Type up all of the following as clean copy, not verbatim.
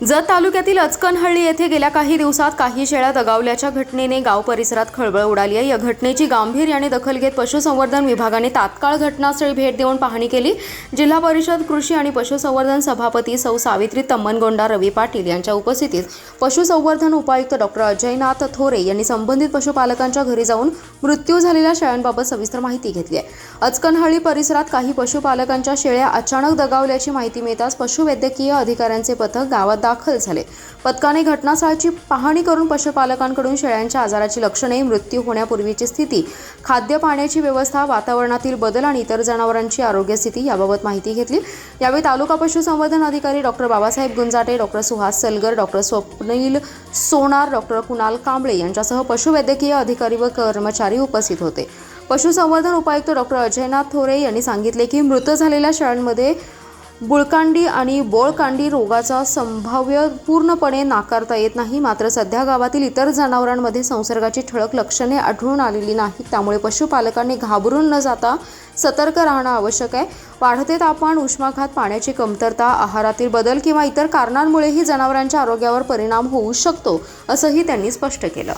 जत तालुक्यातील अचकनहळ्ळी येथे गेल्या काही दिवसात काही शेळ्या दगावल्याच्या घटनेने गाव परिसरात खळबळ उडाली आहे। या घटनेची गांभीर्याने दखल घेत पशुसंवर्धन विभागाने तात्काळ घटनास्थळी भेट देऊन पाहणी केली। जिल्हा परिषद कृषी आणि पशुसंवर्धन सभापती सौ सावित्री तम्मनगोंडा रवी पाटील यांच्या उपस्थितीत पशुसंवर्धन उपायुक्त डॉक्टर अजयनाथ थोरे यांनी संबंधित पशुपालकांच्या घरी जाऊन मृत्यू झालेल्या शेळ्यांबाबत सविस्तर माहिती घेतली आहे। अचकनहळ्ळी परिसरात काही पशुपालकांच्या शेळ्या अचानक दगावल्याची माहिती मिळताच पशुवैद्यकीय अधिकाऱ्यांचे पथक गावात दाखल झाले। पथकाने घटनास्थळाची पाहणी करून पशुपालकांकडून शेळ्यांच्या आजाराची लक्षणे, मृत्यू होण्यापूर्वीची स्थिती, खाद्य पाण्याची व्यवस्था, वातावरणातील बदल आणि इतर जनावरांची आरोग्य स्थिती याबाबत माहिती घेतली। यावेळी तालुका पशुसंवर्धन अधिकारी doctor Babasaheb Gunjate, doctor Suhas Salgar, doctor Swapnil Sonar, doctor Kunal Kamble यांच्यासह पशुवैद्यकीय अधिकारी व कर्मचारी उपस्थित होते। पशुसंवर्धन उपायुक्त डॉक्टर अजयनाथ थोरे यांनी सांगितले की मृत झालेल्या शेळ्यांमध्ये बुळकांडी आणि बोळकांडी रोगाचा संभाव्य पूर्णपणे नाकारता येत नाही। मात्र सध्या गावातील इतर जनावरांमध्ये संसर्गाची ठळक लक्षणे आढळून आलेली नाहीत। त्यामुळे पशुपालकांनी घाबरून न जाता सतर्क राहणं आवश्यक आहे। वाढते तापमान, उष्माघात, पाण्याची कमतरता, आहारातील बदल किंवा इतर कारणांमुळेही जनावरांच्या आरोग्यावर परिणाम होऊ शकतो, असंही त्यांनी स्पष्ट केलं।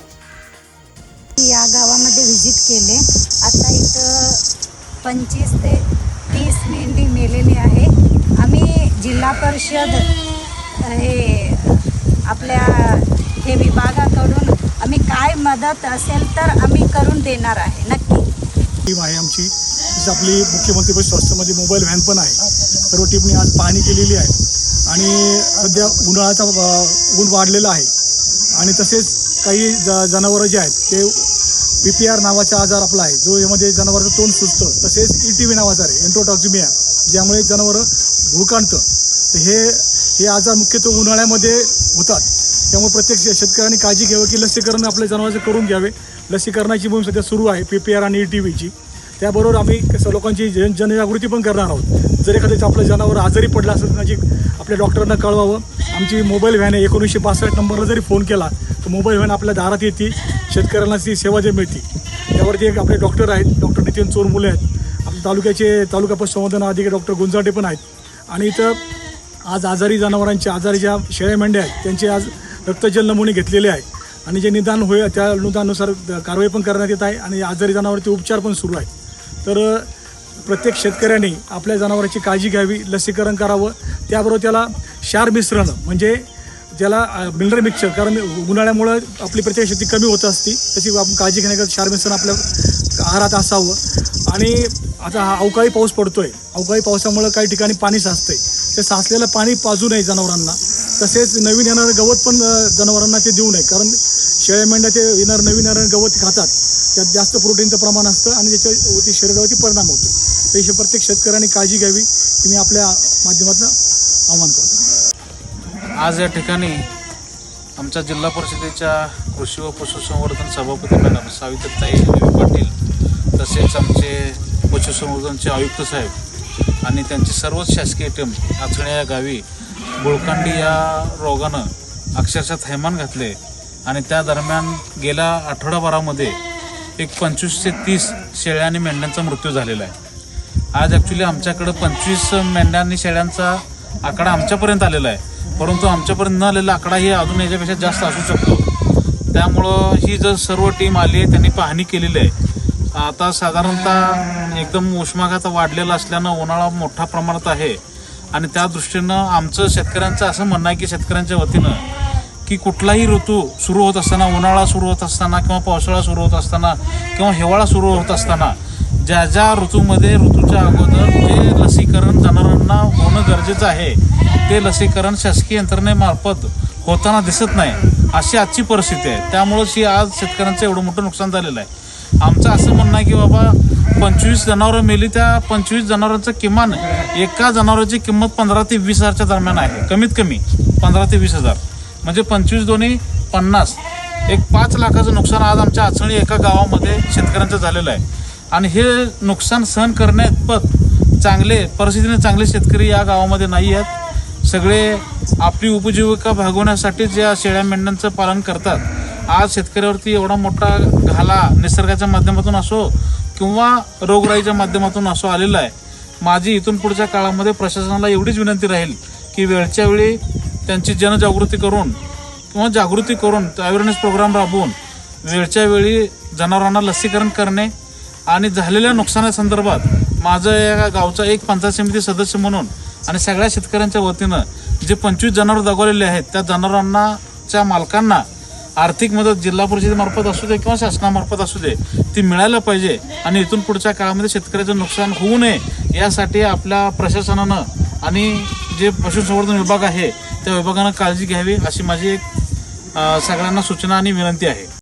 या गावामध्ये व्हिजिट केले। आता इथं 25 ते 30 मेंढी मेलेली आहे। आम्ही जिल्हा परिषद आपल्या विभागाकडून आम्ही काय मदत असेल तर आम्ही करून देणार आहे नक्की। टीम आहे आमची, जसं आपली मुख्यमंत्री पशु स्वास्थ्यामध्ये मोबाईल व्हॅन पण आहे। सर्व टीमने आज पाहणी केलेली आहे आणि सध्या उन्हाळ्याचा ऊन वाढलेला आहे आणि तसेच काही जनावरं जे आहेत ते PPR नावाचा आजार आपला आहे, जो यामध्ये जनावरांचं तोंड सुजतं, तसेच ETV नावाचा आहे, एन्टरोटॉक्सिमिया, ज्यामुळे जनावरं भुळकाणतं। तर हे आजार मुख्यतः उन्हाळ्यामध्ये होतात। त्यामुळे प्रत्येक शेतकऱ्यांनी काळजी घ्यावी की लसीकरण आपल्या जनावरांचं करून घ्यावे। लसीकरणाची मोहीम सध्या सुरू आहे PPR आणि ETVची। त्याबरोबर आम्ही लोकांची जनजागृती पण करणार आहोत। जर एखाद्याचं आपलं जनावर आजारी पडलं असेल तर आपल्या डॉक्टरांना कळवावं। आमची मोबाईल व्हॅन आहे, 1962 नंबरला जरी फोन केला तर मोबाईल व्हॅन आपल्या दारात येते, शेतकऱ्यांना ती सेवा जे मिळते। त्यावरती एक आपले डॉक्टर आहेत, डॉक्टर नितीन चोरमुले आहेत, आपल्या तालुका पशुसंवर्धन अधिकारी डॉक्टर गुंजाटे पण आहेत। आणि इथं आज आजारी ज्या शेळ्या मेंढ्या आहेत त्यांचे आज रक्तजल नमुने घेतलेले आहेत आणि जे निदान होईल त्या निदानानुसार कारवाई पण करण्यात येत आहे आणि आजारी जनावरांचे उपचार पण सुरू आहेत। तर प्रत्येक शेतकऱ्यांनी आपल्या जनावरांची काळजी घ्यावी, लसीकरण करावं। त्याबरोबर त्याला क्षार मिश्रण म्हणजे ज्याला मिनरल मिक्सचर, कारण उन्हाळ्यामुळं आपली प्रतिकारशक्ती कमी होत असते, तशी आपण काळजी घेण्याकरता क्षार मिश्रण आपल्या आहारात असावं। आणि आता हा अवकाळी पाऊस पडतोय, अवकाळी पावसामुळं काही ठिकाणी पाणी साचतंय, ते साचलेलं पाणी पाजू नये जनावरांना। तसेच नवीन येणारं गवत पण जनावरांना ते देऊ नये, कारण शेळ्या मेंढ्या ते नवीन येणारं गवत खातात, त्यात जास्त प्रोटीनचं प्रमाण असतं आणि त्याच्यावरती शरीरावरती परिणाम होतो। तर ही प्रत्येक शेतकऱ्यांनी काळजी घ्यावी ही मी आपल्या माध्यमातून आवाहन करतो। आज या ठिकाणी आमच्या जिल्हा परिषदेच्या कृषी व पशुसंवर्धन सभापती मॅडम सावित्रीताई रवी पाटील, तसेच आमचे पशुसंवर्धनचे आयुक्त साहेब आणि त्यांची सर्वच शासकीय टीम आचणे या गावी बुळकांडी या रोगानं अक्षरशः थैमान घातले आणि त्या दरम्यान गेल्या आठवडाभरामध्ये एक 25 ते 30 शेळ्या आणि मेंढ्यांचा मृत्यू झालेला आहे। आज ॲक्च्युली आमच्याकडं 25 मेंढ्या आणि शेळ्यांचा आकडा आमच्यापर्यंत आलेला आहे, परंतु आमच्यापर्यंत न आलेला आकडा ही अजून याच्यापेक्षा जास्त असू शकतो। त्यामुळं ही जर सर्व टीम आली आहे, त्यांनी पाहणी केलेली आहे। आता साधारणतः एकदम उष्माघात वाढलेला असल्यानं उन्हाळा मोठ्या प्रमाणात आहे आणि त्या दृष्टीनं आमचं शेतकऱ्यांचं असं म्हणणं आहे की शेतकऱ्यांच्या वतीनं की कुठलाही ऋतू सुरू होत असताना, उन्हाळा सुरू होत असताना किंवा पावसाळा सुरू होत असताना किंवा हिवाळा सुरू होत असताना ज्या ऋतूच्या अगोदर जे लसीकरण जनावरांना होणं गरजेचं आहे ते लसीकरण शासकीय यंत्रणेमार्फत होताना दिसत नाही, अशी आजची परिस्थिती आहे। त्यामुळंच ही आज शेतकऱ्यांचं एवढं मोठं नुकसान झालेलं आहे। आमचं असं म्हणणं आहे की बाबा 25 जनावरं मेली, त्या 25 जनावरांचं किमान एका जनावरांची किंमत 15 ते 20 हजारच्या दरम्यान आहे, कमीत कमी 15 ते 20 हजार, म्हणजे 25 दोन्ही 50, एक 5 लाखाचं नुकसान आज आमच्या आचणी एका गावामध्ये शेतकऱ्यांचं झालेलं आहे। आणि हे नुकसान सहन करण्यात परिस्थितीने चांगले शेतकरी या गावामध्ये नाही आहेत। सगळे आपली उपजीविका भागवण्यासाठी ज्या शेळ्या मेंढ्यांचं पालन करतात, आज शेतकऱ्यावरती एवढा मोठा घाला निसर्गाच्या माध्यमातून असो किंवा रोगराईच्या माध्यमातून असो आलेला आहे। माझी इथून पुढच्या काळामध्ये प्रशासनाला एवढीच विनंती राहील की वेळच्या वेळी त्यांची जनजागृती करून किंवा जागृती करून अवेअरनेस प्रोग्राम राबवून वेळच्या वेळी जनावरांना लसीकरण करणे आणि झालेल्या नुकसानासंदर्भात माझं या गावचा एक पंचायत समिती सदस्य म्हणून आणि सगळ्या शेतकऱ्यांच्या वतीनं जे 25 जनावर दगावलेले आहेत त्या जनावरांच्या मालकांना आर्थिक मदत जिल्हा परिषदेमार्फत असू दे किंवा शासनामार्फत असू दे ती मिळायला पाहिजे आणि इथून पुढच्या काळामध्ये शेतकऱ्याचं नुकसान होऊ नये यासाठी आपल्या प्रशासनानं आणि जे पशुसंवर्धन विभाग आहे त्या विभागानं काळजी घ्यावी अशी माझी एक सगळ्यांना सूचना आणि विनंती आहे.